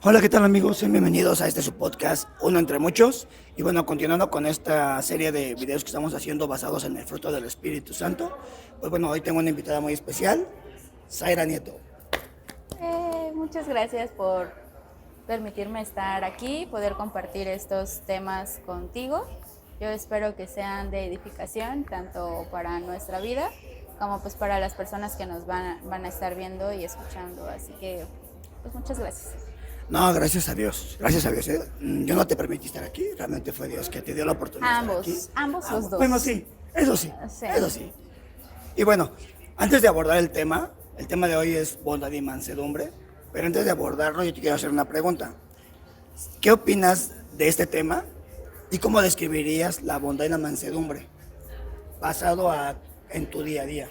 Hola, ¿qué tal amigos? Sean bienvenidos a este su podcast, uno entre muchos. Y bueno, continuando con esta serie de videos que estamos haciendo basados en el fruto del Espíritu Santo, pues bueno, hoy tengo una invitada muy especial, Zaira Nieto. Muchas gracias por permitirme estar aquí, poder compartir estos temas contigo. Yo espero que sean de edificación, tanto para nuestra vida como pues para las personas que nos van a estar viendo y escuchando. Así que, pues muchas gracias. No, gracias a Dios, gracias a Dios. Yo no te permití estar aquí, realmente fue Dios que te dio la oportunidad de estar aquí. Ambos los dos. Bueno, sí, eso sí, Sí. eso sí. Y bueno, antes de abordar el tema de hoy es bondad y mansedumbre, pero antes de abordarlo yo te quiero hacer una pregunta. ¿Qué opinas de este tema y cómo describirías la bondad y la mansedumbre en tu día a día?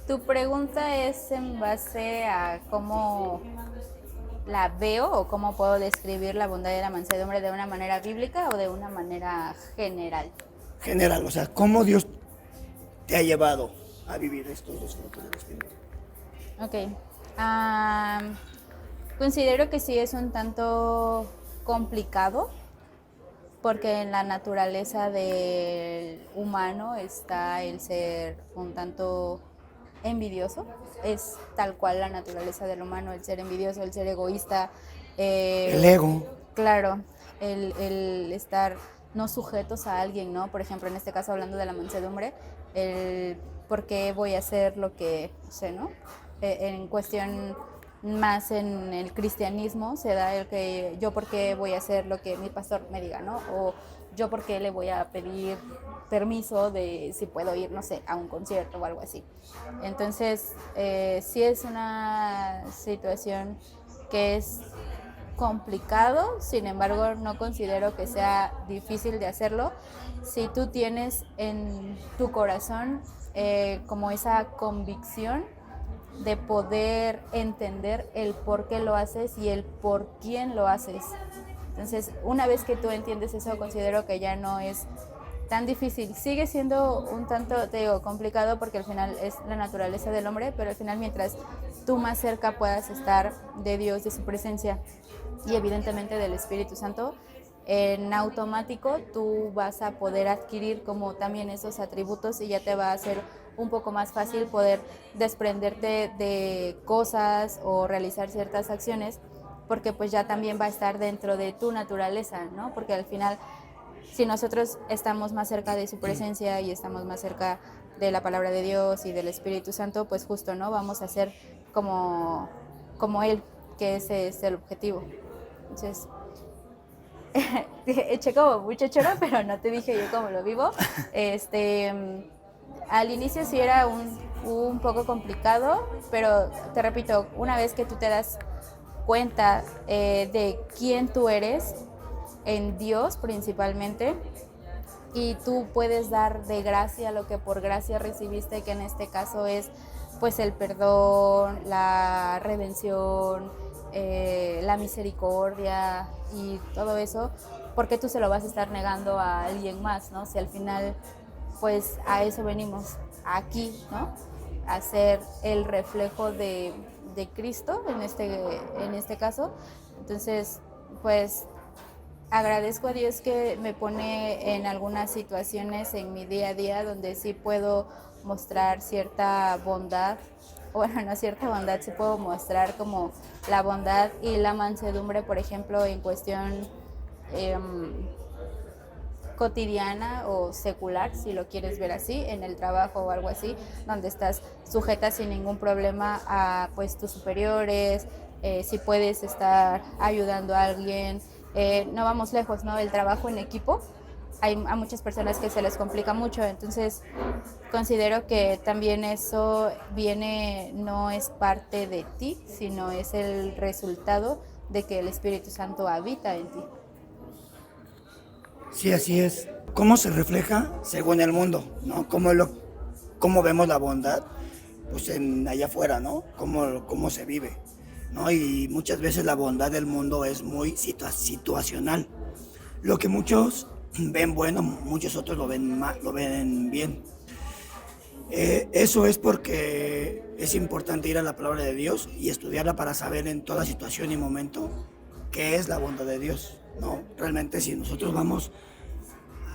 Tu pregunta es en base a cómo la veo o cómo puedo describir la bondad y la mansedumbre de una manera bíblica o de una manera general. General, o sea, ¿cómo Dios te ha llevado a vivir estos dos frutos del Espíritu? Ok. Considero que sí es un tanto complicado porque en la naturaleza del humano está el ser un tanto envidioso. Es tal cual la naturaleza del humano, el ser envidioso, el ser egoísta. El ego. Claro, el estar no sujetos a alguien, ¿no? Por ejemplo, en este caso hablando de la mansedumbre, el por qué voy a hacer lo que sé, ¿no? En cuestión más en el cristianismo se da el que yo por qué voy a hacer lo que mi pastor me diga, ¿no? O yo por qué le voy a pedir permiso de si puedo ir, no sé, a un concierto o algo así. Entonces, sí es una situación que es complicado, sin embargo no considero que sea difícil de hacerlo si tú tienes en tu corazón como esa convicción de poder entender el por qué lo haces y el por quién lo haces. Entonces, una vez que tú entiendes eso, considero que ya no es tan difícil. Sigue siendo un tanto, te digo, complicado porque al final es la naturaleza del hombre, pero al final mientras tú más cerca puedas estar de Dios, de su presencia y evidentemente del Espíritu Santo, en automático tú vas a poder adquirir como también esos atributos y ya te va a hacer un poco más fácil poder desprenderte de cosas o realizar ciertas acciones porque pues ya también va a estar dentro de tu naturaleza, ¿no? Porque al final si nosotros estamos más cerca de su presencia y estamos más cerca de la palabra de Dios y del Espíritu Santo, pues justo, ¿no? Vamos a ser como Él, que ese es el objetivo. Entonces, eché como mucho choro, pero no te dije yo cómo lo vivo. Al inicio sí era un poco complicado, pero te repito, una vez que tú te das cuenta de quién tú eres, en Dios principalmente, y tú puedes dar de gracia lo que por gracia recibiste, que en este caso es pues el perdón, la redención, la misericordia y todo eso, porque tú se lo vas a estar negando a alguien más, ¿no? Si al final pues a eso venimos aquí, ¿no? A ser el reflejo de Cristo en este caso. Entonces, pues agradezco a Dios que me pone en algunas situaciones en mi día a día donde sí puedo mostrar cierta bondad, bueno, no cierta bondad, sí puedo mostrar como la bondad y la mansedumbre, por ejemplo, en cuestión eh, cotidiana o secular, si lo quieres ver así, en el trabajo o algo así, donde estás sujeta sin ningún problema a pues tus superiores, si puedes estar ayudando a alguien, no vamos lejos, ¿no? El trabajo en equipo, hay a muchas personas que se les complica mucho, entonces considero que también eso viene, no es parte de ti, sino es el resultado de que el Espíritu Santo habita en ti. Sí, así es. ¿Cómo se refleja según el mundo? ¿No? ¿Cómo vemos la bondad? Pues allá afuera, ¿no? ¿Cómo se vive? ¿No? Y muchas veces la bondad del mundo es muy situacional. Lo que muchos ven bueno, muchos otros lo ven mal, lo ven bien. Eso es porque es importante ir a la palabra de Dios y estudiarla para saber en toda situación y momento qué es la bondad de Dios, ¿no? Realmente si nosotros vamos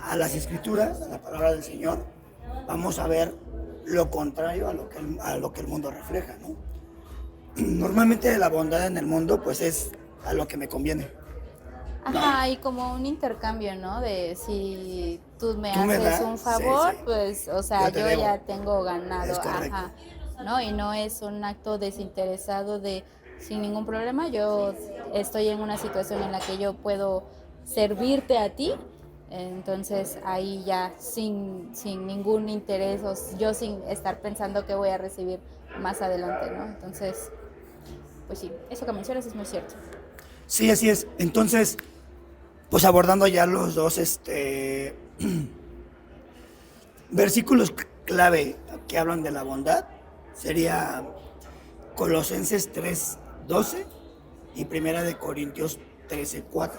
a las escrituras, a la palabra del Señor, vamos a ver lo contrario a lo que el mundo refleja, ¿no? Normalmente la bondad en el mundo pues es a lo que me conviene. Ajá, y como un intercambio, ¿no? De si tú me Tú me haces das, un sí, favor, sí. pues, o sea, Yo te yo debo. ya tengo ganado, Es correcto. ajá, ¿no? Y no es un acto desinteresado de sin ningún problema, yo estoy en una situación en la que yo puedo servirte a ti, entonces ahí ya sin ningún interés, o yo sin estar pensando que voy a recibir más adelante, ¿no? Entonces, pues sí, eso que mencionas es muy cierto. Sí, así es. Entonces, pues abordando ya los dos versículos clave que hablan de la bondad, sería Colosenses 3:12 y Primera de Corintios 13:4.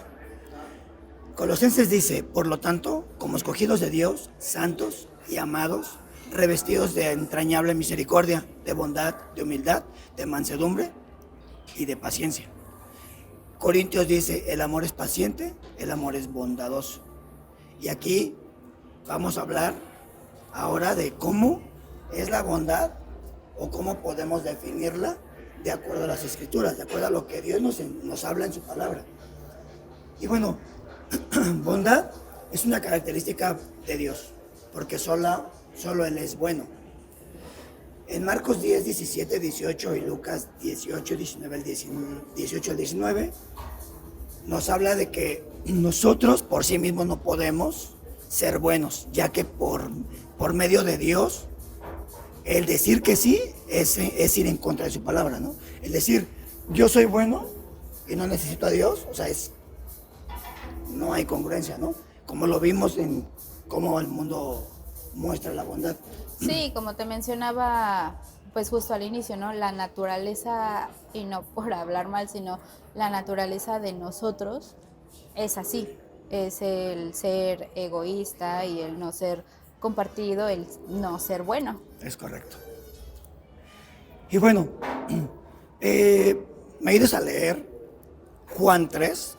Colosenses dice, por lo tanto, como escogidos de Dios, santos y amados, revestidos de entrañable misericordia, de bondad, de humildad, de mansedumbre y de paciencia. Corintios dice, el amor es paciente, el amor es bondadoso. Y aquí vamos a hablar ahora de cómo es la bondad o cómo podemos definirla de acuerdo a las escrituras, de acuerdo a lo que Dios nos habla en su palabra. Y bueno, bondad es una característica de Dios, porque solo Él es bueno. En Marcos 10, 17, 18 y Lucas 18, 19, 18 al 19, nos habla de que nosotros por sí mismos no podemos ser buenos, ya que por medio de Dios, el decir que sí es ir en contra de su palabra, ¿no? El decir, yo soy bueno y no necesito a Dios, o sea, no hay congruencia, ¿no? Como lo vimos en cómo el mundo muestra la bondad. Sí, como te mencionaba, pues justo al inicio, ¿no? La naturaleza, y no por hablar mal, sino la naturaleza de nosotros es así, es el ser egoísta y el no ser compartido, el no ser bueno. Es correcto. Y bueno, me ayudas a leer Juan 3.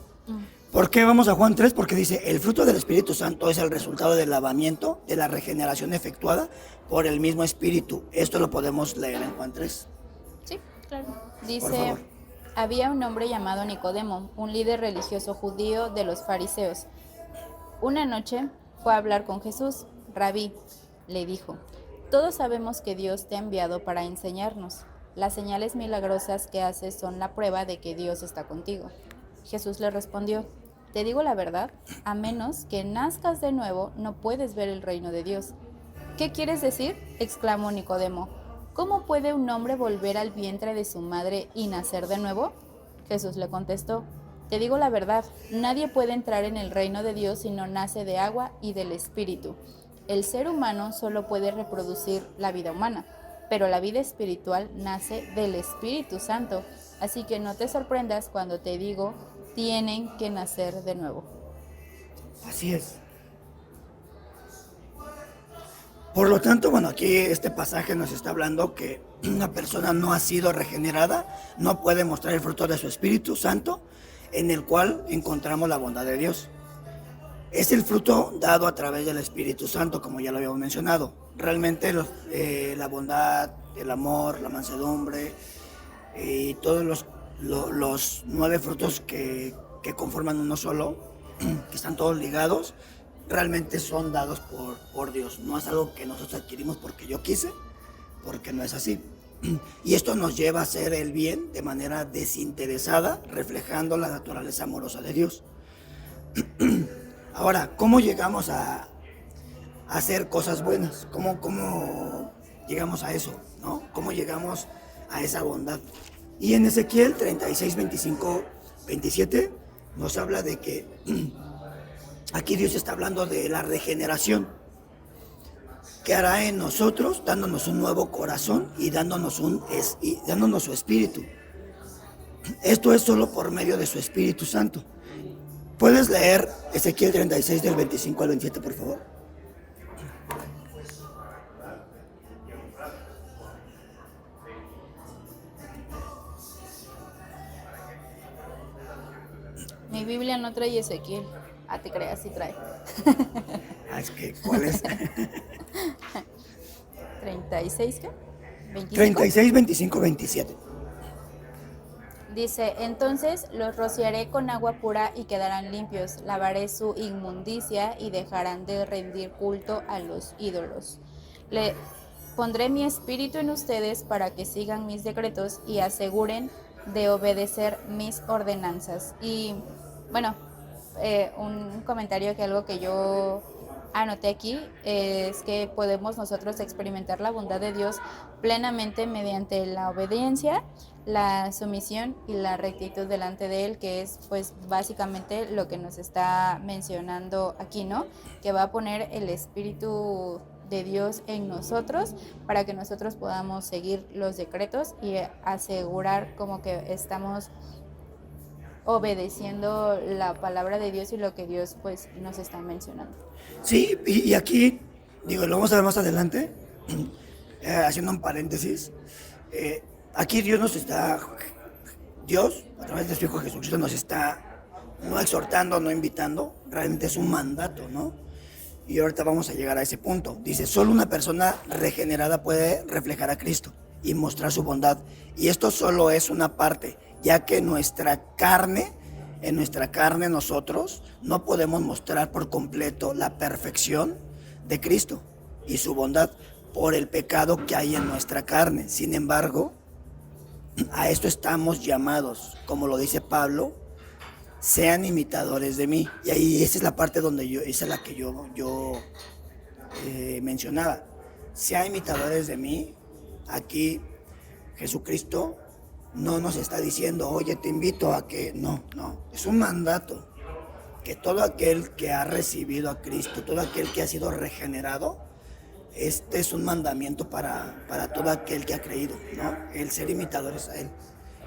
¿Por qué vamos a Juan 3? Porque dice, el fruto del Espíritu Santo es el resultado del lavamiento, de la regeneración efectuada por el mismo Espíritu. Esto lo podemos leer en Juan 3. Sí, claro. Por Dice, favor. había un hombre llamado Nicodemo, un líder religioso judío de los fariseos. Una noche fue a hablar con Jesús. Rabí, le dijo, todos sabemos que Dios te ha enviado para enseñarnos. Las señales milagrosas que haces son la prueba de que Dios está contigo. Jesús le respondió, te digo la verdad, a menos que nazcas de nuevo, no puedes ver el reino de Dios. ¿Qué quieres decir? Exclamó Nicodemo. ¿Cómo puede un hombre volver al vientre de su madre y nacer de nuevo? Jesús le contestó, te digo la verdad, nadie puede entrar en el reino de Dios si no nace de agua y del Espíritu. El ser humano solo puede reproducir la vida humana, pero la vida espiritual nace del Espíritu Santo. Así que no te sorprendas cuando te digo, tienen que nacer de nuevo. Así es. Por lo tanto, bueno, aquí este pasaje nos está hablando que una persona no ha sido regenerada, no puede mostrar el fruto de su Espíritu Santo, en el cual encontramos la bondad de Dios. Es el fruto dado a través del Espíritu Santo, como ya lo habíamos mencionado. Realmente la bondad, el amor, la mansedumbre y todos los 9 frutos que conforman uno solo, que están todos ligados, realmente son dados por Dios. No es algo que nosotros adquirimos porque yo quise, porque no es así. Y esto nos lleva a hacer el bien de manera desinteresada, reflejando la naturaleza amorosa de Dios. Ahora, ¿cómo llegamos a hacer cosas buenas? ¿Cómo llegamos a eso? ¿No? ¿Cómo llegamos a esa bondad? Y en Ezequiel 36, 25, 27 nos habla de que aquí Dios está hablando de la regeneración que hará en nosotros, dándonos un nuevo corazón y dándonos su espíritu. Esto es solo por medio de su Espíritu Santo. ¿Puedes leer Ezequiel 36 del 25 al 27, por favor? Mi Biblia no trae Ezequiel. Ah, te creas, sí trae. Es que, ¿cuál es? 36, ¿qué? 36, 25. 25, 27. Dice, entonces los rociaré con agua pura y quedarán limpios, lavaré su inmundicia y dejarán de rendir culto a los ídolos. Le pondré mi espíritu en ustedes para que sigan mis decretos y aseguren de obedecer mis ordenanzas. Y bueno, un comentario que algo que yo anoté aquí es que podemos nosotros experimentar la bondad de Dios plenamente mediante la obediencia, la sumisión y la rectitud delante de Él, que es pues básicamente lo que nos está mencionando aquí, ¿no? Que va a poner el Espíritu de Dios en nosotros para que nosotros podamos seguir los decretos y asegurar como que estamos obedeciendo la palabra de Dios y lo que Dios pues nos está mencionando. Sí, y aquí, digo, lo vamos a ver más adelante, haciendo un paréntesis. Aquí Dios, a través de su Hijo Jesucristo, nos está no exhortando, no invitando, realmente es un mandato, ¿no? Y ahorita vamos a llegar a ese punto. Dice, solo una persona regenerada puede reflejar a Cristo y mostrar su bondad. Y esto solo es una parte, ya que en nuestra carne nosotros no podemos mostrar por completo la perfección de Cristo y su bondad por el pecado que hay en nuestra carne. Sin embargo, a esto estamos llamados, como lo dice Pablo, sean imitadores de mí. Y ahí esa es la parte donde esa es la que yo mencionaba. Sean imitadores de mí. Aquí Jesucristo no nos está diciendo, oye, te invito a que... No, es un mandato que todo aquel que ha recibido a Cristo, todo aquel que ha sido regenerado, este es un mandamiento para todo aquel que ha creído, ¿no? El ser imitadores a Él.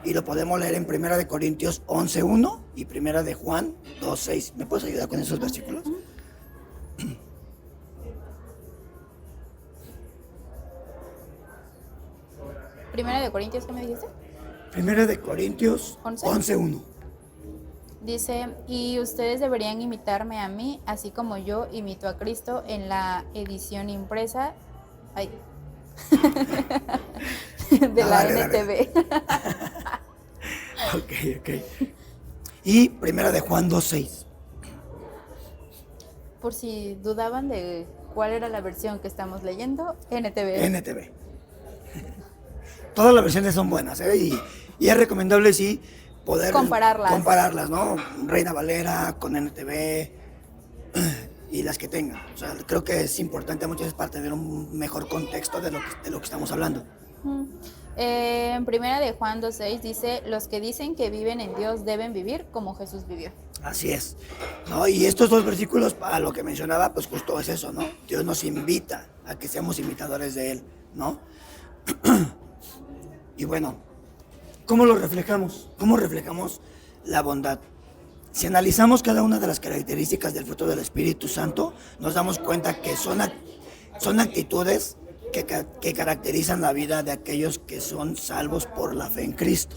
Y lo podemos leer en 1 Corintios 11:1 y 1 Juan 2:6. ¿Me puedes ayudar con esos versículos? Primera de Corintios, ¿qué me dijiste? 1 Corintios 11:1. Dice, y ustedes deberían imitarme a mí, así como yo imito a Cristo en la edición impresa de la NTV. Ok. Y 1 Juan 2:6. Por si dudaban de cuál era la versión que estamos leyendo, NTV. Todas las versiones son buenas, ¿eh? Y es recomendable, sí, poder compararlas, ¿no? Reina Valera con NTV y las que tengan. O sea, creo que es importante muchas veces para tener un mejor contexto de lo que estamos hablando. En 1 Juan 2:6 dice, los que dicen que viven en Dios deben vivir como Jesús vivió. Así es, ¿no? Y estos dos versículos, a lo que mencionaba, pues justo es eso, ¿no? Dios nos invita a que seamos imitadores de Él, ¿no? Y bueno, ¿cómo lo reflejamos? ¿Cómo reflejamos la bondad? Si analizamos cada una de las características del fruto del Espíritu Santo, nos damos cuenta que son actitudes que caracterizan la vida de aquellos que son salvos por la fe en Cristo.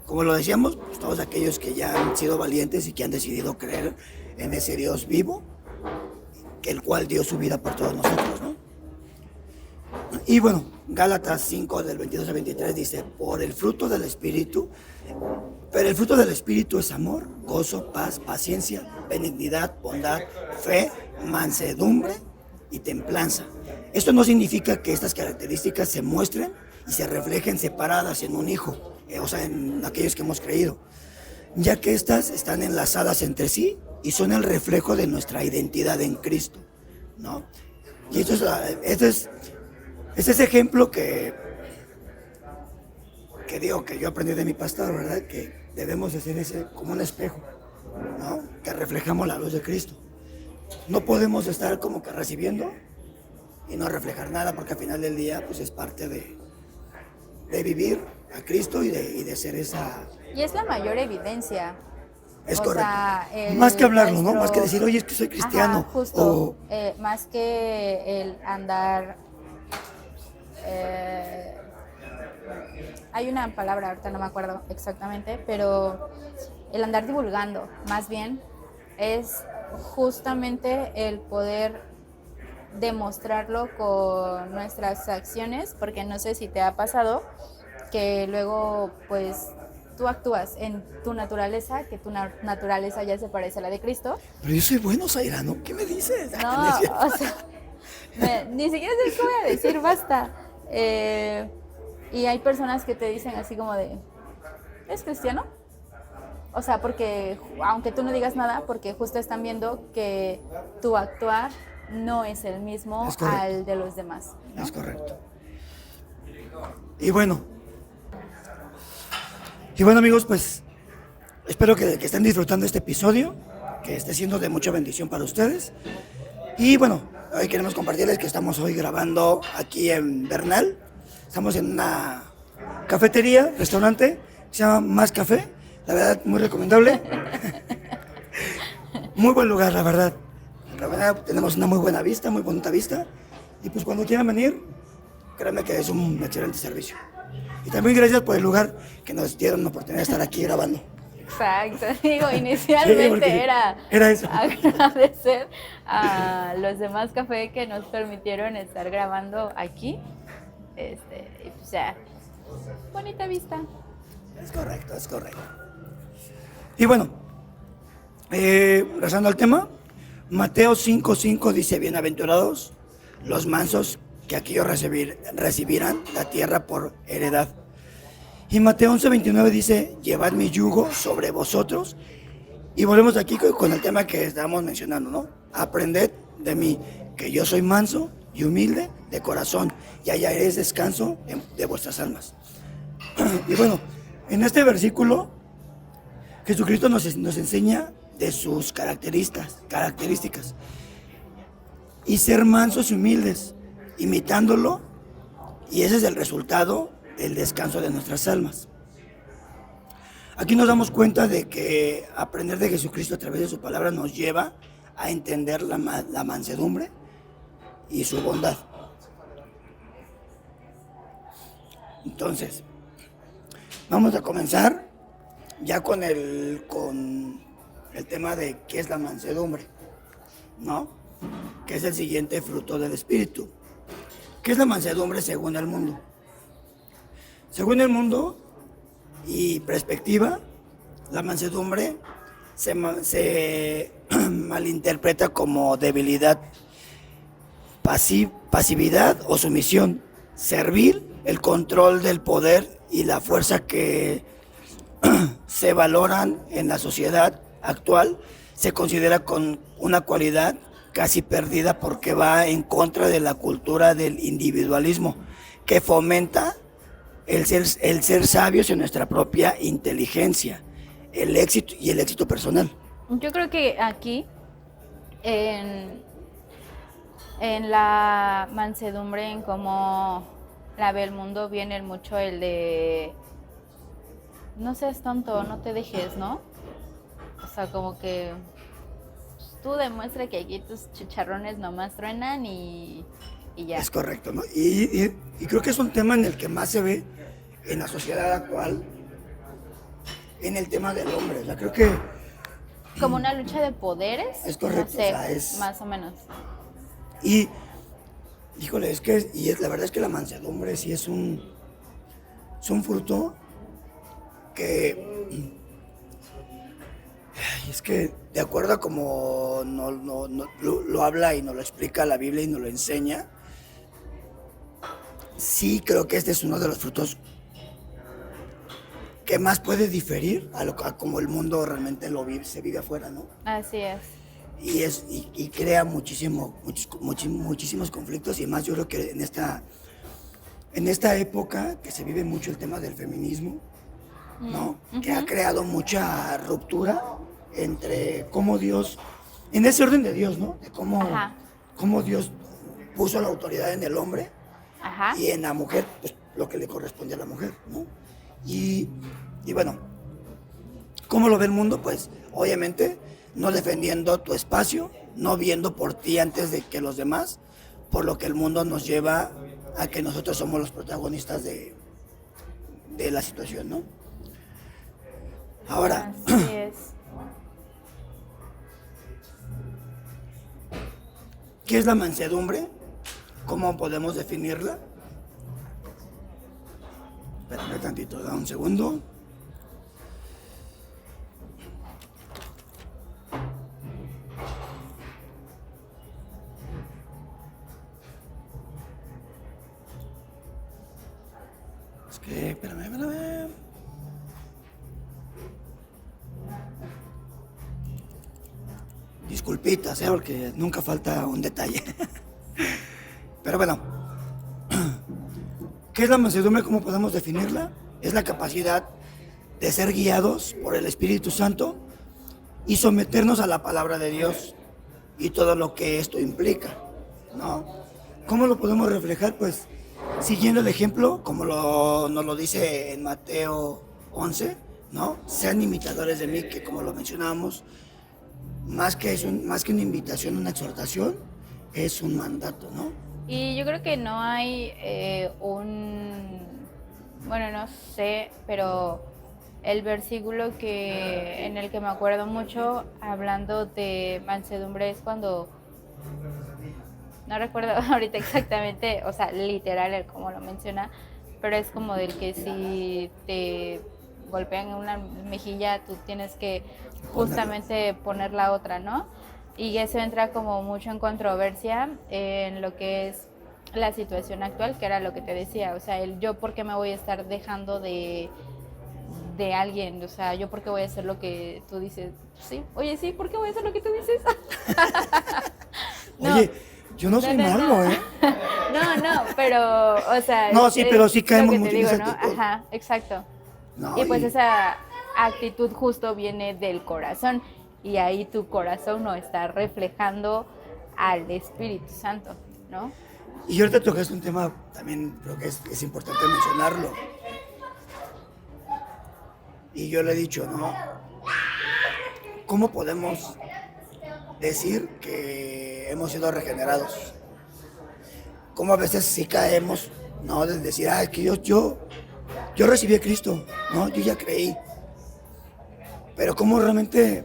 Como lo decíamos, pues todos aquellos que ya han sido valientes y que han decidido creer en ese Dios vivo, que el cual dio su vida por todos nosotros, ¿no? Y bueno, Gálatas 5 del 22 al 23 dice, por el fruto del Espíritu, pero el fruto del Espíritu es amor, gozo, paz, paciencia, benignidad, bondad, fe, mansedumbre y templanza. Esto no significa que estas características se muestren y se reflejen separadas en un hijo, o sea, en aquellos que hemos creído, ya que estas están enlazadas entre sí y son el reflejo de nuestra identidad en Cristo, ¿no? Y esto es ese ejemplo que digo que yo aprendí de mi pastor, ¿verdad? Que debemos de ser ese como un espejo, ¿no? Que reflejamos la luz de Cristo. No podemos estar como que recibiendo y no reflejar nada, porque al final del día pues es parte de vivir a Cristo y de ser esa... Y es la mayor evidencia. Es correcto. Más que hablarlo, ¿no? Más que decir, oye, es que soy cristiano. Ajá, justo. Más que el andar... hay una palabra, ahorita no me acuerdo exactamente, pero el andar divulgando, más bien es justamente el poder demostrarlo con nuestras acciones, porque no sé si te ha pasado que luego pues tú actúas en tu naturaleza, que tu naturaleza ya se parece a la de Cristo. Pero yo soy bueno, Zaira, ¿no? ¿Qué me dices? No, o sea, ni siquiera sé qué voy a decir, basta. Y hay personas que te dicen así como de, ¿es cristiano? O sea, porque aunque tú no digas nada, porque justo están viendo que tu actuar no es el mismo al de los demás, ¿no? Es correcto. Y bueno, amigos, pues espero que estén disfrutando este episodio, que esté siendo de mucha bendición para ustedes. Y bueno, hoy queremos compartirles que estamos hoy grabando aquí en Bernal. Estamos en una cafetería, restaurante, se llama Más Café. La verdad, muy recomendable. Muy buen lugar, la verdad. La verdad, tenemos una muy buena vista, muy bonita vista. Y pues cuando quieran venir, créanme que es un excelente servicio. Y también gracias por el lugar que nos dieron la oportunidad de estar aquí grabando. Exacto, digo, inicialmente Sí, era eso. agradecer a los demás café que nos permitieron estar grabando aquí. Y pues ya, bonita vista. Es correcto, es correcto. Y bueno, regresando al tema, Mateo 5:5 dice, bienaventurados los mansos, que aquellos recibirán la tierra por heredad. Y Mateo 11:29 dice, llevad mi yugo sobre vosotros. Y volvemos aquí con el tema que estábamos mencionando, ¿no? Aprended de mí, que yo soy manso y humilde de corazón, y hallaréis descanso de vuestras almas. Y bueno, en este versículo, Jesucristo nos enseña de sus características. Y ser mansos y humildes, imitándolo, y ese es el resultado del descanso de nuestras almas. Aquí nos damos cuenta de que aprender de Jesucristo a través de su palabra nos lleva a entender la mansedumbre y su bondad. Entonces, vamos a comenzar ya con el tema de qué es la mansedumbre, ¿no? Que es el siguiente fruto del Espíritu. ¿Qué es la mansedumbre según el mundo? Según el mundo y perspectiva, la mansedumbre se malinterpreta como debilidad, pasividad o sumisión, servil, el control del poder y la fuerza que se valoran en la sociedad actual, se considera con una cualidad casi perdida porque va en contra de la cultura del individualismo, que fomenta el ser sabios en nuestra propia inteligencia, el éxito personal. Yo creo que aquí, en la mansedumbre, en cómo la ve el mundo, viene mucho el de no seas tonto, no te dejes, ¿no? O sea, como que tú demuestra que aquí tus chicharrones nomás truenan y ya. Es correcto, ¿no? Y creo que es un tema en el que más se ve en la sociedad actual, en el tema del hombre. O sea, creo que... Como una lucha de poderes. Es correcto, no sé, o sea, es... más o menos. Y, híjole, la verdad es que la mansedumbre sí es un fruto que... Es que de acuerdo a como lo habla y nos lo explica la Biblia y nos lo enseña, sí creo que este es uno de los frutos que más puede diferir a como el mundo realmente se vive afuera, ¿no? Así es. Y crea muchísimos conflictos, y más yo creo que en esta época que se vive mucho el tema del feminismo, ¿no? Uh-huh. Que ha creado mucha ruptura entre cómo Dios, en ese orden de Dios, ¿no? De cómo Dios puso la autoridad en el hombre. Ajá. Y en la mujer, pues lo que le corresponde a la mujer, ¿no? Y bueno, ¿cómo lo ve el mundo? Pues obviamente no defendiendo tu espacio, no viendo por ti antes de que los demás, por lo que el mundo nos lleva a que nosotros somos los protagonistas de la situación, ¿no? Ahora, ¿Qué es la mansedumbre? ¿Cómo podemos definirla? Espérame tantito, da un segundo. Es que, espérame. Disculpitas, porque nunca falta un detalle. Pero bueno, ¿qué es la mansedumbre? ¿Cómo podemos definirla? Es la capacidad de ser guiados por el Espíritu Santo y someternos a la palabra de Dios y todo lo que esto implica, ¿no? ¿Cómo lo podemos reflejar? Pues siguiendo el ejemplo, como nos lo dice en Mateo 11, ¿no? Sean imitadores de mí, que como lo mencionábamos, más que una invitación, una exhortación, es un mandato, ¿no? Y yo creo que no hay bueno, no sé, pero el versículo en el que me acuerdo mucho hablando de mansedumbre es cuando, no recuerdo ahorita exactamente, o sea, literal el cómo lo menciona, pero es como del que si te golpean en una mejilla, tú tienes que justamente poner la otra, ¿no? Y eso entra como mucho en controversia en lo que es la situación actual, que era lo que te decía, o sea, yo por qué me voy a estar dejando de alguien, o sea, yo por qué voy a hacer lo que tú dices, sí, oye, sí, ¿por qué voy a hacer lo que tú dices? No. Oye, yo no soy malo, ¿eh? No, pero, o sea... No, sí, pero sí caemos mucho en esa ¿no? actitud. Ajá, exacto. No, y pues esa actitud justo viene del corazón, y ahí tu corazón no está reflejando al Espíritu Santo, ¿no? Y ahorita tocaste un tema, también creo que es importante mencionarlo. Y yo le he dicho, ¿no? ¿Cómo podemos decir que hemos sido regenerados? ¿Cómo a veces sí caemos, ¿no? De decir, que yo recibí a Cristo, ¿no? Yo ya creí. Pero ¿cómo realmente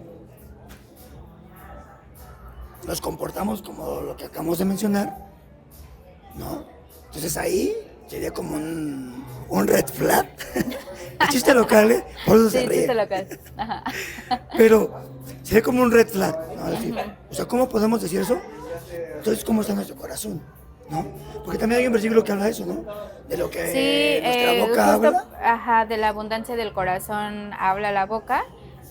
nos comportamos como lo que acabamos de mencionar, ¿no? Entonces ahí sería como un red flag. El chiste local, ¿eh? Por eso se ríe. Chiste local. Ajá. Pero sería como un red flag, ¿no? Decir, o sea, ¿cómo podemos decir eso? Entonces, ¿cómo está nuestro corazón? ¿No? Porque también hay un versículo que habla de eso, ¿no? De lo que nuestra boca habla. Ajá, de la abundancia del corazón habla la boca.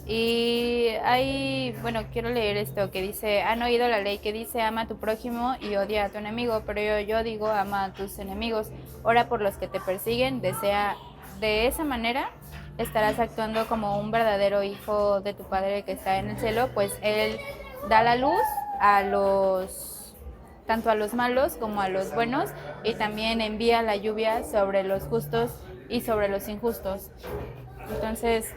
Y hay, bueno, quiero leer esto que dice, han oído la ley que dice, ama a tu prójimo y odia a tu enemigo, pero yo digo, ama a tus enemigos, ora por los que te persiguen, desea. De esa manera estarás actuando como un verdadero hijo de tu Padre que está en el cielo, pues Él da la luz tanto a los malos como a los buenos, y también envía la lluvia sobre los justos y sobre los injustos. Entonces,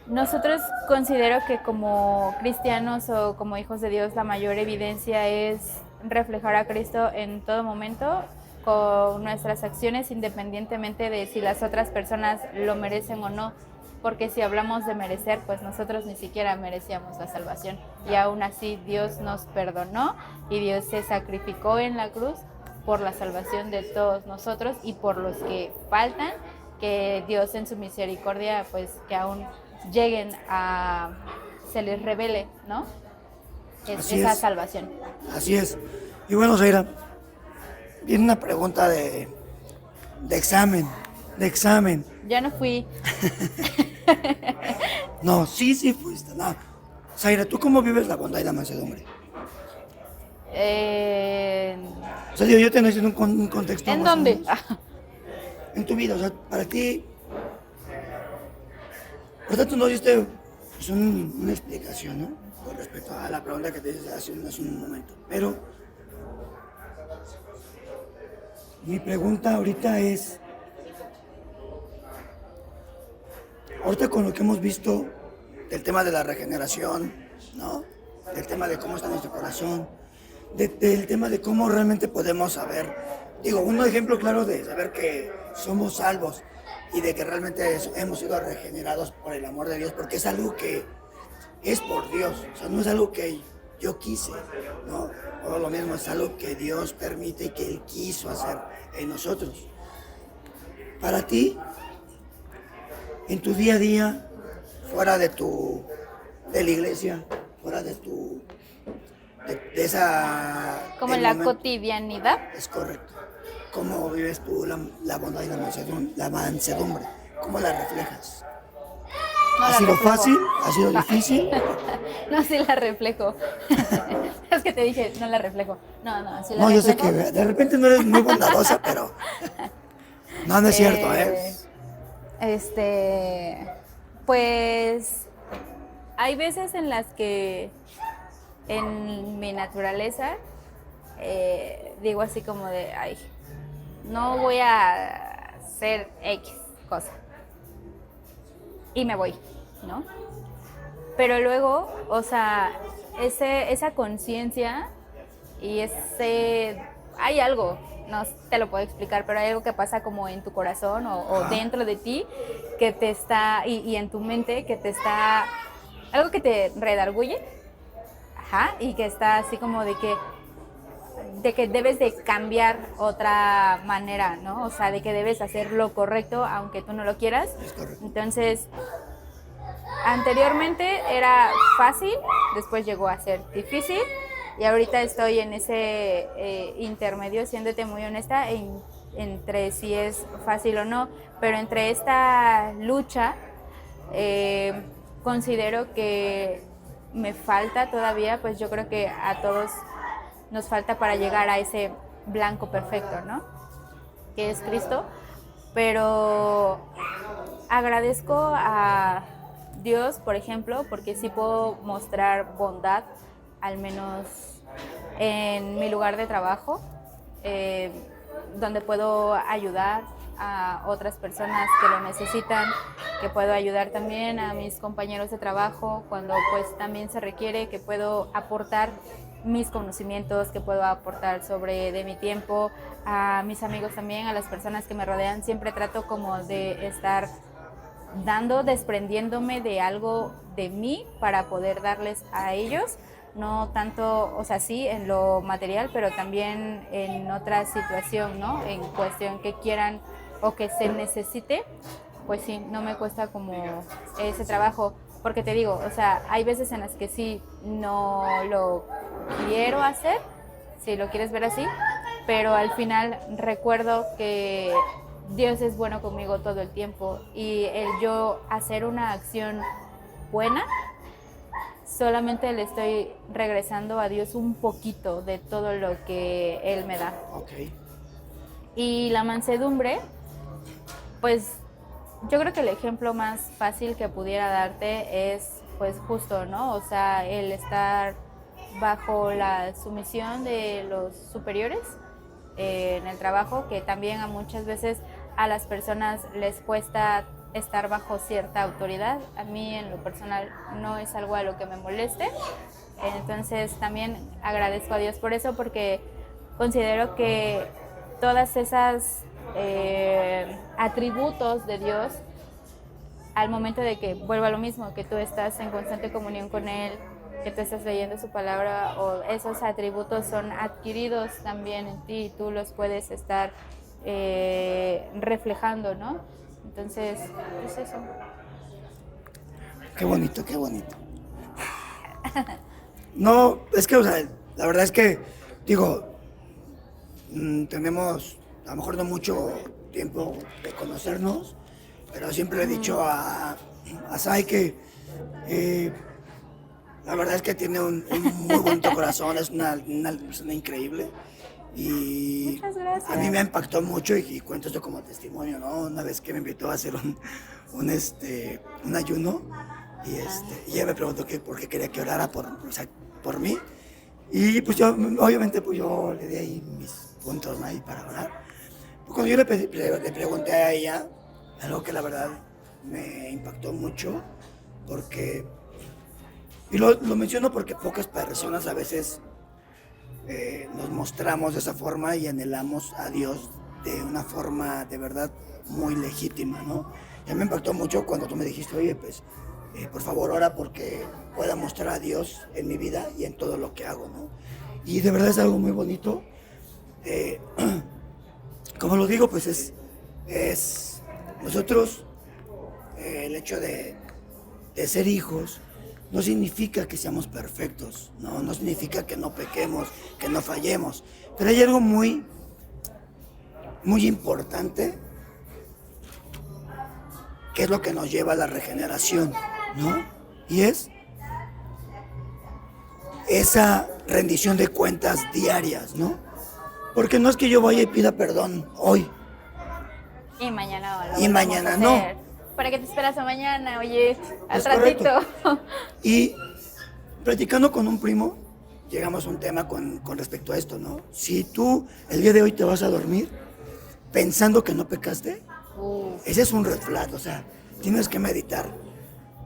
nosotros considero que como cristianos o como hijos de Dios, la mayor evidencia es reflejar a Cristo en todo momento con nuestras acciones, independientemente de si las otras personas lo merecen o no, porque si hablamos de merecer, pues nosotros ni siquiera merecíamos la salvación, y aún así Dios nos perdonó y Dios se sacrificó en la cruz por la salvación de todos nosotros y por los que faltan, que Dios en su misericordia, pues que aún lleguen se les revele, ¿no? Esa salvación. Así es. Y bueno, Zaira, viene una pregunta de examen. Ya no fui. No, sí fuiste. No. Zaira, ¿tú cómo vives la bondad y la mansedumbre? O sea, yo te estoy diciendo un contexto. ¿En dónde? En tu vida, o sea, para ti. Por tanto, no diste pues, una explicación, ¿no? Con respecto a la pregunta que te hice hace un momento. Pero mi pregunta ahorita es, ahorita con lo que hemos visto del tema de la regeneración, ¿no? Del tema de cómo está nuestro corazón, del tema de cómo realmente podemos saber, digo, un ejemplo claro de saber que somos salvos y de que realmente hemos sido regenerados por el amor de Dios, porque es algo que es por Dios, o sea, no es algo que yo quise, ¿no? O lo mismo, es algo que Dios permite y que Él quiso hacer en nosotros. Para ti, en tu día a día, fuera de la iglesia, fuera de esa... Como en la cotidianidad. Es correcto. ¿Cómo vives tú la bondad y la mansedumbre? ¿Cómo la reflejas? No ¿Ha la sido reflejo. fácil? ¿Ha sido difícil? No, sí la reflejo. Es que te dije, no la reflejo. No, sí la No, yo sé reflejo. que de repente no eres muy bondadosa, pero... No, no es cierto, Eh, pues hay veces en las que en mi naturaleza digo así como de, ay, no voy a hacer X cosa. Y me voy, ¿no? Pero luego, o sea, esa conciencia y hay algo, no te lo puedo explicar, pero hay algo que pasa como en tu corazón o dentro de ti que te está, y en tu mente que te está, algo que te redarguye, y que está así como de que debes de cambiar otra manera, ¿no? O sea, de que debes hacer lo correcto aunque tú no lo quieras. Entonces, anteriormente era fácil, después llegó a ser difícil y ahorita estoy en ese intermedio, siéndote muy honesta, entre si es fácil o no, pero entre esta lucha considero que me falta todavía, pues yo creo que a todos nos falta para llegar a ese blanco perfecto, ¿no? Que es Cristo, pero agradezco a Dios, por ejemplo, porque sí puedo mostrar bondad, al menos en mi lugar de trabajo, donde puedo ayudar a otras personas que lo necesitan, que puedo ayudar también a mis compañeros de trabajo cuando pues también se requiere, que puedo aportar mis conocimientos, que puedo aportar de mi tiempo, a mis amigos también, a las personas que me rodean. Siempre trato como de estar desprendiéndome de algo de mí para poder darles a ellos, no tanto, o sea, sí en lo material, pero también en otra situación, ¿no? En cuestión que quieran o que se necesite, pues sí, no me cuesta como ese trabajo, porque te digo, o sea, hay veces en las que sí no lo quiero hacer, si lo quieres ver así, pero al final recuerdo que Dios es bueno conmigo todo el tiempo y el yo hacer una acción buena, solamente le estoy regresando a Dios un poquito de todo lo que Él me da. Okay. Y la mansedumbre, pues yo creo que el ejemplo más fácil que pudiera darte es pues justo, ¿no? O sea, el estar bajo la sumisión de los superiores en el trabajo, que también a muchas veces a las personas les cuesta estar bajo cierta autoridad. A mí en lo personal no es algo a lo que me moleste, entonces también agradezco a Dios por eso, porque considero que todas esas atributos de Dios, al momento de que vuelva a lo mismo, que tú estás en constante comunión con Él, que tú estás leyendo su palabra, o esos atributos son adquiridos también en ti y tú los puedes estar reflejando, ¿no? Entonces, es eso. Qué bonito, qué bonito. No, es que, o sea, la verdad es que, digo, tenemos a lo mejor no mucho tiempo de conocernos, pero siempre le he dicho a Sai que la verdad es que tiene un muy bonito corazón, es una persona increíble. Y muchas gracias. A mí me impactó mucho y cuento esto como testimonio, ¿no? Una vez que me invitó a hacer un ayuno y ella me preguntó por qué quería que orara por mí. Y pues yo, obviamente, pues yo le di ahí mis puntos, ¿no? Ahí para orar. Pues cuando yo le pregunté a ella, algo que la verdad me impactó mucho, porque, y lo menciono porque pocas personas a veces nos mostramos de esa forma y anhelamos a Dios de una forma de verdad muy legítima, ¿no? Ya me impactó mucho cuando tú me dijiste, oye, pues por favor ora porque pueda mostrar a Dios en mi vida y en todo lo que hago, ¿no? Y de verdad es algo muy bonito. Eh, como lo digo, pues es nosotros, el hecho de ser hijos no significa que seamos perfectos, no significa que no pequemos, que no fallemos, pero hay algo muy, muy importante que es lo que nos lleva a la regeneración, ¿no? Y es esa rendición de cuentas diarias, ¿no? Porque no es que yo vaya y pida perdón hoy Y mañana y mañana no. ¿Para qué te esperas a mañana? Oye, al Es correcto. ratito. Y platicando con un primo, llegamos a un tema con respecto a esto, ¿no? Si tú el día de hoy te vas a dormir pensando que no pecaste, ese es un red flag, o sea, tienes que meditar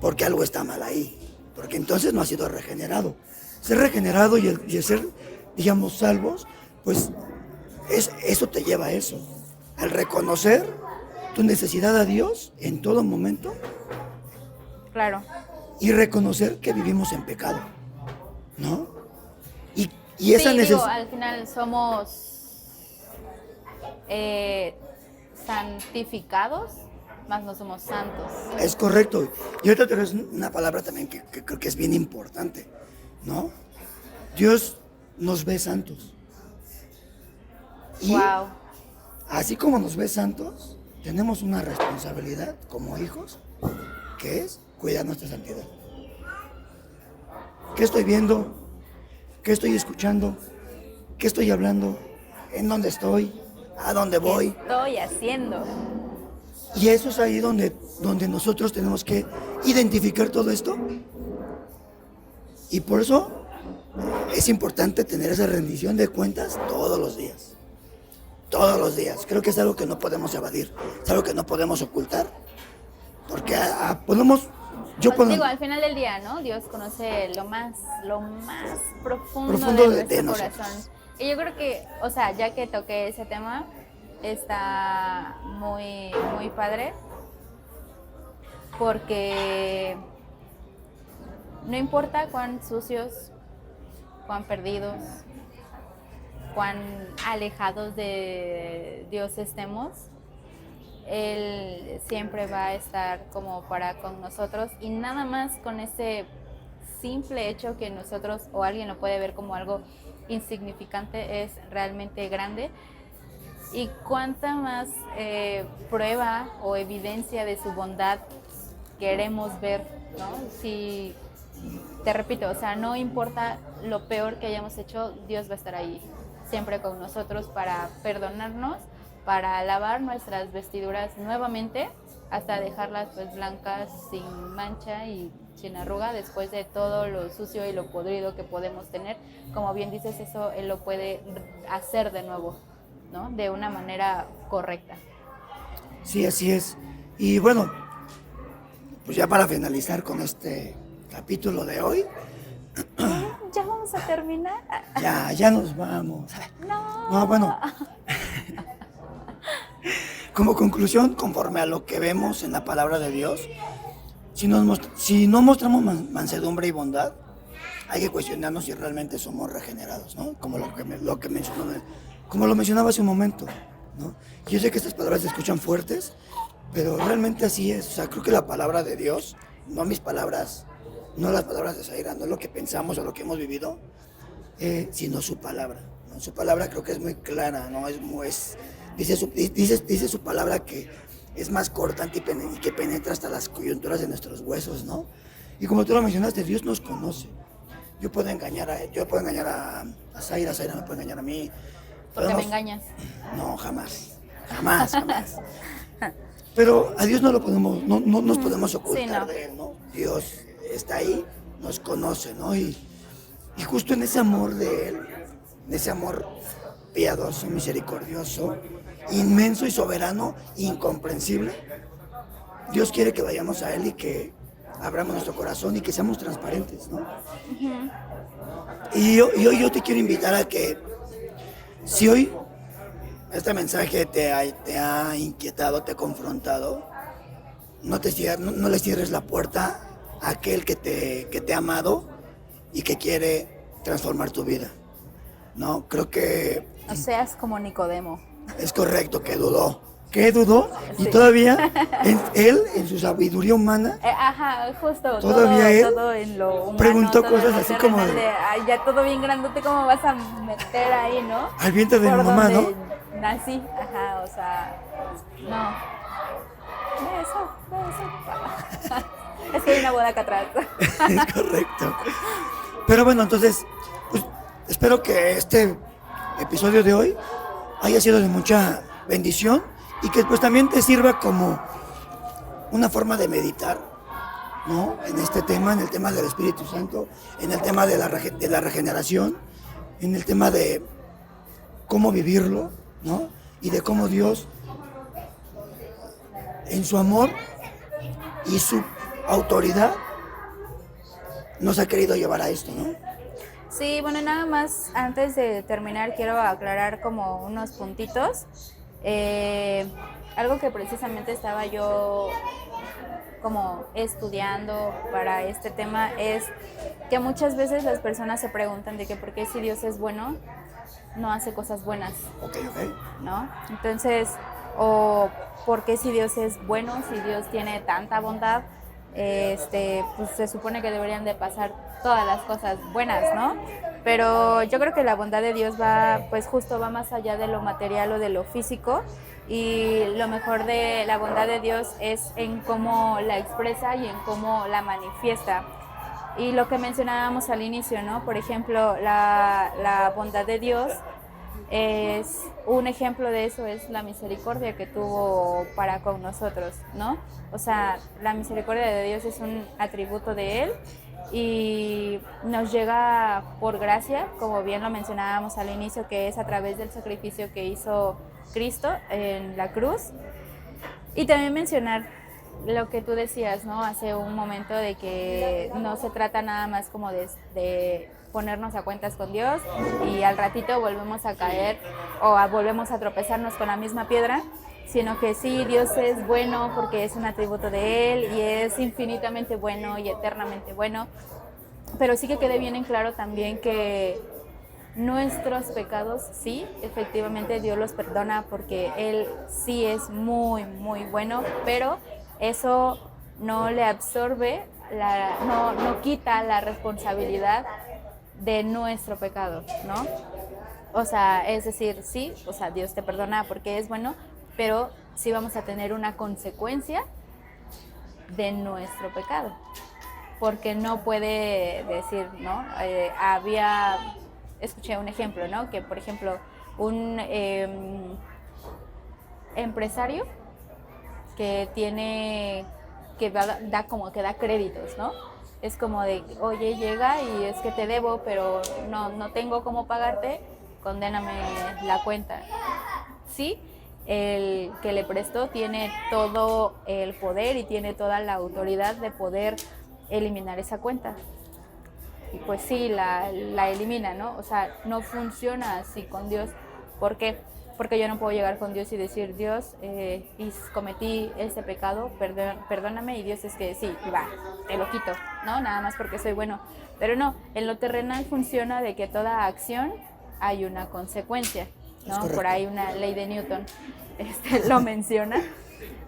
porque algo está mal ahí, porque entonces no has sido regenerado. Ser regenerado y el ser, digamos, salvos, pues eso te lleva a eso, al reconocer tu necesidad a Dios en todo momento Claro. y reconocer que vivimos en pecado, ¿no? Y esa Sí, digo, necesidad... al final somos santificados, más no somos santos. Es correcto. Y ahorita te ves una palabra también que creo que es bien importante, ¿no? Dios nos ve santos. Y Wow. así como nos ve santos, tenemos una responsabilidad como hijos, que es cuidar nuestra santidad. ¿Qué estoy viendo? ¿Qué estoy escuchando? ¿Qué estoy hablando? ¿En dónde estoy? ¿A dónde voy? ¿Qué estoy haciendo? Y eso es ahí donde nosotros tenemos que identificar todo esto. Y por eso es importante tener esa rendición de cuentas todos los días. Todos los días. Creo que es algo que no podemos evadir. Es algo que no podemos ocultar. Porque Digo, al final del día, ¿no? Dios conoce lo más profundo de nuestro corazón. Y yo creo que, o sea, ya que toqué ese tema, está muy, muy padre. Porque no importa cuán sucios, cuán perdidos, cuán alejados de Dios estemos, Él siempre va a estar como para con nosotros, y nada más con ese simple hecho que nosotros o alguien lo puede ver como algo insignificante es realmente grande. Y cuánta más prueba o evidencia de su bondad queremos ver, ¿no? Si, te repito, o sea, no importa lo peor que hayamos hecho, Dios va a estar ahí siempre con nosotros para perdonarnos, para lavar nuestras vestiduras nuevamente hasta dejarlas pues blancas, sin mancha y sin arruga, después de todo lo sucio y lo podrido que podemos tener. Como bien dices, eso Él lo puede hacer de nuevo, ¿no? De una manera correcta. Sí, así es. Y bueno, pues ya para finalizar con este capítulo de hoy. ¿Ya vamos a terminar? Ya nos vamos. No, bueno. Como conclusión, conforme a lo que vemos en la palabra de Dios, si no mostramos mansedumbre y bondad, hay que cuestionarnos si realmente somos regenerados, ¿no? Como como lo mencionaba hace un momento, ¿no? Yo sé que estas palabras se escuchan fuertes, pero realmente así es. O sea, creo que la palabra de Dios, no mis palabras, no las palabras de Zaira, no lo que pensamos o lo que hemos vivido, sino su palabra, ¿no? Su palabra creo que es muy clara, ¿no? Dice su palabra que es más cortante y que penetra hasta las coyunturas de nuestros huesos, ¿no? Y como tú lo mencionaste, Dios nos conoce. Yo puedo engañar a Zaira me puede engañar a mí. Porque me engañas. No, jamás. Pero a Dios no nos podemos ocultar, sí, no, de Él, ¿no? Dios está ahí, nos conoce, ¿no? Y justo en ese amor de Él, en ese amor piadoso, misericordioso, inmenso y soberano, incomprensible, Dios quiere que vayamos a Él y que abramos nuestro corazón y que seamos transparentes, ¿no? Uh-huh. Y yo te quiero invitar a que, si hoy este mensaje te ha inquietado, te ha confrontado, no le cierres la puerta a aquel que te ha amado y que quiere transformar tu vida, ¿no? Creo que No seas como Nicodemo. es correcto que dudó. ¿Qué dudó? Y Sí. todavía él, en su sabiduría humana, Ajá, justo, Todavía él todo en lo humano, preguntó todo en cosas lo así como terrenal de- ay, ya todo bien grandote, ¿cómo vas a meter ahí, no? al vientre de mi Por mamá, ¿no? donde nací, ajá, o sea, no. Ve eso. Es que hay una boda acá atrás. Es correcto. Pero bueno, entonces, pues, espero que este episodio de hoy haya sido de mucha bendición y que pues también te sirva como una forma de meditar, ¿no? En este tema, en el tema del Espíritu Santo, en el tema de la regeneración, en el tema de cómo vivirlo, ¿no? Y de cómo Dios, en su amor y su autoridad, nos ha querido llevar a esto, ¿no? Sí, bueno, nada más antes de terminar quiero aclarar como unos puntitos. Algo que precisamente estaba yo como estudiando para este tema es que muchas veces las personas se preguntan de que por qué si Dios es bueno, no hace cosas buenas, Ok. ¿no? Entonces, o por qué si Dios es bueno, si Dios tiene tanta bondad, pues se supone que deberían de pasar todas las cosas buenas, ¿no? Pero yo creo que la bondad de Dios pues justo va más allá de lo material o de lo físico, y lo mejor de la bondad de Dios es en cómo la expresa y en cómo la manifiesta. Y lo que mencionábamos al inicio, ¿no? Por ejemplo, la bondad de Dios es un ejemplo de eso, es la misericordia que tuvo para con nosotros, ¿no? O sea, la misericordia de Dios es un atributo de Él y nos llega por gracia, como bien lo mencionábamos al inicio, que es a través del sacrificio que hizo Cristo en la cruz. Y también mencionar lo que tú decías, ¿no? Hace un momento, de que no se trata nada más como de ponernos a cuentas con Dios y al ratito volvemos a caer o volvemos a tropezarnos con la misma piedra, sino que sí, Dios es bueno porque es un atributo de Él y es infinitamente bueno y eternamente bueno, pero sí que quede bien en claro también que nuestros pecados, sí, efectivamente Dios los perdona porque Él sí es muy, muy bueno, pero eso no le absorbe, no quita la responsabilidad de nuestro pecado, ¿no? O sea, es decir, sí, o sea, Dios te perdona porque es bueno, pero sí vamos a tener una consecuencia de nuestro pecado, porque no puede decir, ¿no? Escuché un ejemplo, ¿no? Que, por ejemplo, un empresario que da créditos, ¿no? Es como de, oye, llega y es que te debo, pero no tengo cómo pagarte, condéname la cuenta. Sí, el que le prestó tiene todo el poder y tiene toda la autoridad de poder eliminar esa cuenta. Y pues sí, la elimina, ¿no? O sea, no funciona así con Dios. ¿Por qué? Porque yo no puedo llegar con Dios y decir, Dios, cometí este pecado, perdóname, y Dios es que sí, va, te lo quito, ¿no? Nada más porque soy bueno. Pero no, en lo terrenal funciona de que toda acción hay una consecuencia, ¿no? Por ahí una ley de Newton lo menciona.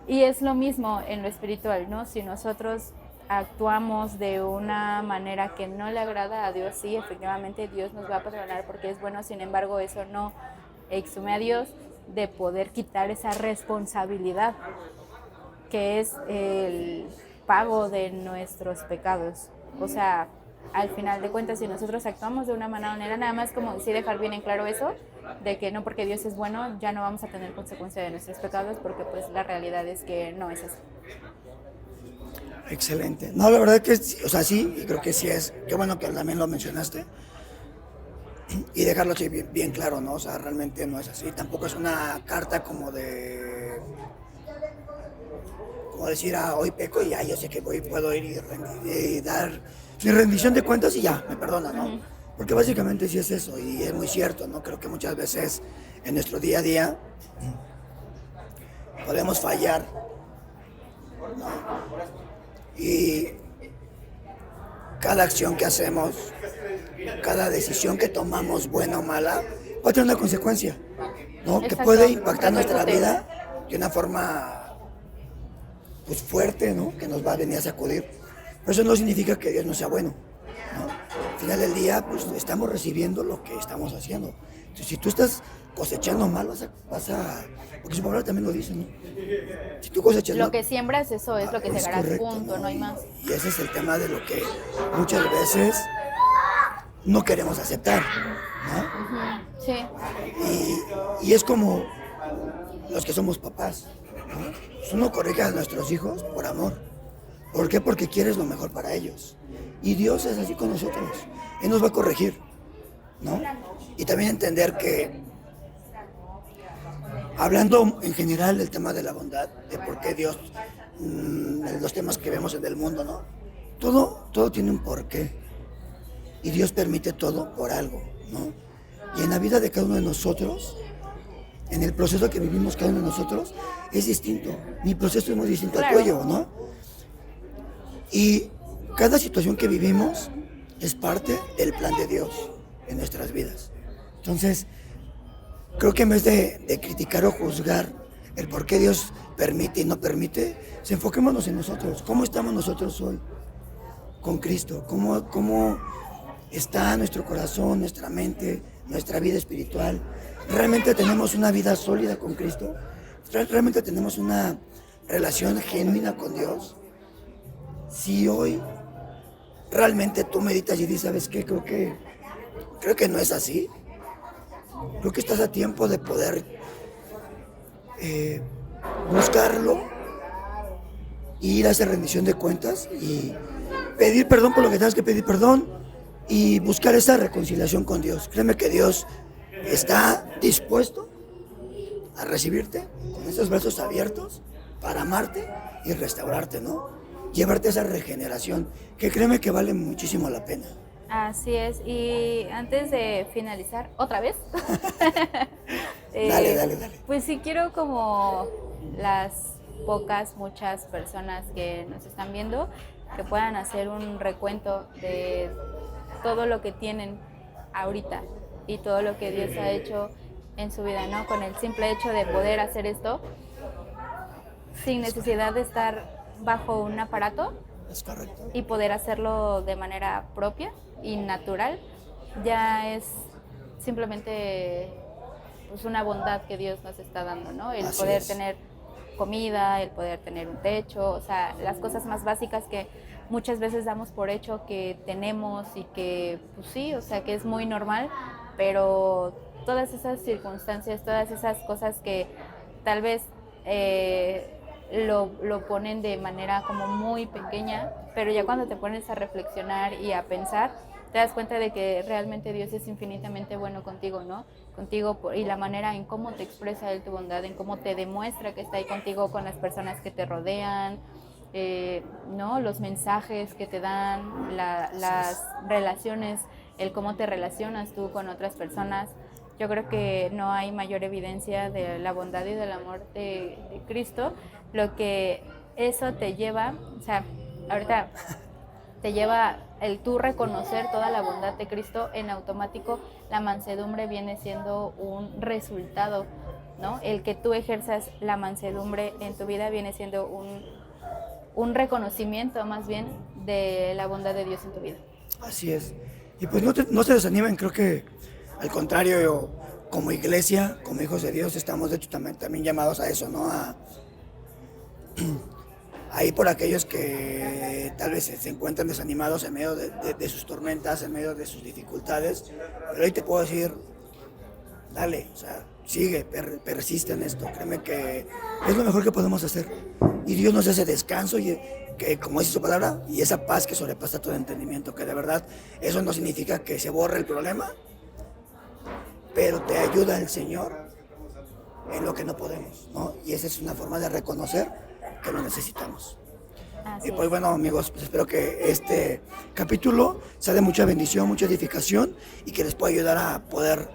Y es lo mismo en lo espiritual, ¿no? Si nosotros actuamos de una manera que no le agrada a Dios, sí, efectivamente Dios nos va a perdonar porque es bueno, sin embargo eso no exime a Dios de poder quitar esa responsabilidad que es el pago de nuestros pecados. O sea, al final de cuentas, si nosotros actuamos de una manera, nada más como sí dejar bien en claro eso, de que no porque Dios es bueno ya no vamos a tener consecuencia de nuestros pecados, porque pues la realidad es que no es así. Excelente. No, la verdad que, o sea, sí, y creo que sí es. Qué bueno que también lo mencionaste. Y dejarlo así bien, bien claro, ¿no? O sea, realmente no es así. Tampoco es una carta como decir, hoy peco y ya yo sé que puedo ir y dar mi rendición de cuentas y ya, me perdona, ¿no? Uh-huh. Porque básicamente sí es eso, y es muy cierto, ¿no? Creo que muchas veces en nuestro día a día podemos fallar, ¿no? Y cada acción que hacemos, cada decisión que tomamos, buena o mala, va a tener una consecuencia, ¿no? Que Exacto, puede impactar nuestra repercute. vida de una forma pues fuerte, ¿no? Que nos va a venir a sacudir. Pero eso no significa que Dios no sea bueno, ¿no? Al final del día, pues estamos recibiendo lo que estamos haciendo. Entonces, si tú estás cosechando mal, porque su palabra también lo dice, ¿no? Si tú cosechas Lo mal, que siembras, eso es lo que es segarás, correcto, punto, no hay más. Y ese es el tema de lo que muchas veces no queremos aceptar, ¿no? Sí, Y es como los que somos papás, ¿no? Pues uno corrige a nuestros hijos por amor. ¿Por qué? Porque quieres lo mejor para ellos. Y Dios es así con nosotros. Él nos va a corregir, ¿no? Y también entender que, hablando en general del tema de la bondad, de por qué Dios, los temas que vemos en el mundo, ¿no? Todo tiene un porqué. Y Dios permite todo por algo, ¿no? Y en la vida de cada uno de nosotros, en el proceso que vivimos cada uno de nosotros, es distinto. Mi proceso es muy distinto al claro. tuyo, ¿no? Y cada situación que vivimos es parte del plan de Dios en nuestras vidas. Entonces, creo que en vez de criticar o juzgar el por qué Dios permite y no permite, enfoquémonos en nosotros. ¿Cómo estamos nosotros hoy con Cristo? ¿Cómo está nuestro corazón, nuestra mente, nuestra vida espiritual? ¿Realmente tenemos una vida sólida con Cristo? ¿Realmente tenemos una relación genuina con Dios? Si hoy realmente tú meditas y dices, ¿sabes qué? Creo que no es así. Creo que estás a tiempo de poder buscarlo, ir a esa rendición de cuentas y pedir perdón por lo que tengas que pedir perdón y buscar esa reconciliación con Dios. Créeme que Dios está dispuesto a recibirte con esos brazos abiertos para amarte y restaurarte, ¿no? Llevarte a esa regeneración, que créeme que vale muchísimo la pena. Así es. Y antes de finalizar, otra vez, Dale. pues sí quiero como las muchas personas que nos están viendo, que puedan hacer un recuento de todo lo que tienen ahorita y todo lo que Dios ha hecho en su vida, ¿no? Con el simple hecho de poder hacer esto sin necesidad de estar bajo un aparato Es correcto. y poder hacerlo de manera propia y natural, ya es simplemente pues una bondad que Dios nos está dando, ¿no? El Así poder es. tener comida, el poder tener un techo, o sea, las cosas más básicas que muchas veces damos por hecho que tenemos y que, pues sí, o sea, que es muy normal, pero todas esas circunstancias, todas esas cosas que tal vez lo ponen de manera como muy pequeña, pero ya cuando te pones a reflexionar y a pensar, te das cuenta de que realmente Dios es infinitamente bueno contigo, ¿no? Contigo y la manera en cómo te expresa Él tu bondad, en cómo te demuestra que está ahí contigo con las personas que te rodean, ¿no? Los mensajes que te dan, las relaciones, el cómo te relacionas tú con otras personas. Yo creo que no hay mayor evidencia de la bondad y del amor de Cristo. Lo que eso te lleva, o sea, ahorita te lleva el tú reconocer toda la bondad de Cristo, en automático la mansedumbre viene siendo un resultado, ¿no? El que tú ejerzas la mansedumbre en tu vida viene siendo un reconocimiento más bien de la bondad de Dios en tu vida. Así es. Y pues no se desanimen, creo que al contrario, como iglesia, como hijos de Dios, estamos de hecho también llamados a eso, ¿no? A ir por aquellos que tal vez se encuentran desanimados en medio de sus tormentas, en medio de sus dificultades. Pero hoy te puedo decir, dale, o sea, sigue, persiste en esto. Créeme que es lo mejor que podemos hacer. Y Dios nos hace descanso y que, como dice su palabra, y esa paz que sobrepasa todo entendimiento, que de verdad eso no significa que se borre el problema, pero te ayuda el Señor en lo que no podemos, ¿no? Y esa es una forma de reconocer que lo necesitamos. Así Y pues es. bueno, amigos, pues espero que este capítulo sea de mucha bendición, mucha edificación y que les pueda ayudar a poder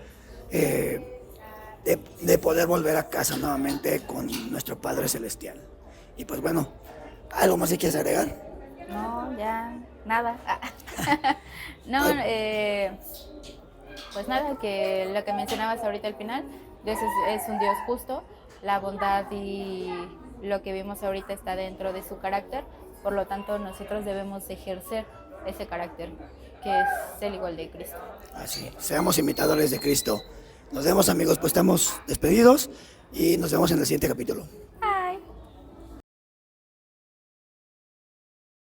de poder volver a casa nuevamente con nuestro Padre Celestial. Y pues bueno, ¿algo más que quieres agregar? No, ya, nada. No, pues nada, que lo que mencionabas ahorita al final, Dios es un Dios justo, la bondad y lo que vimos ahorita está dentro de su carácter, por lo tanto nosotros debemos ejercer ese carácter, que es el igual de Cristo. Así, seamos imitadores de Cristo. Nos vemos, amigos, pues estamos despedidos y nos vemos en el siguiente capítulo.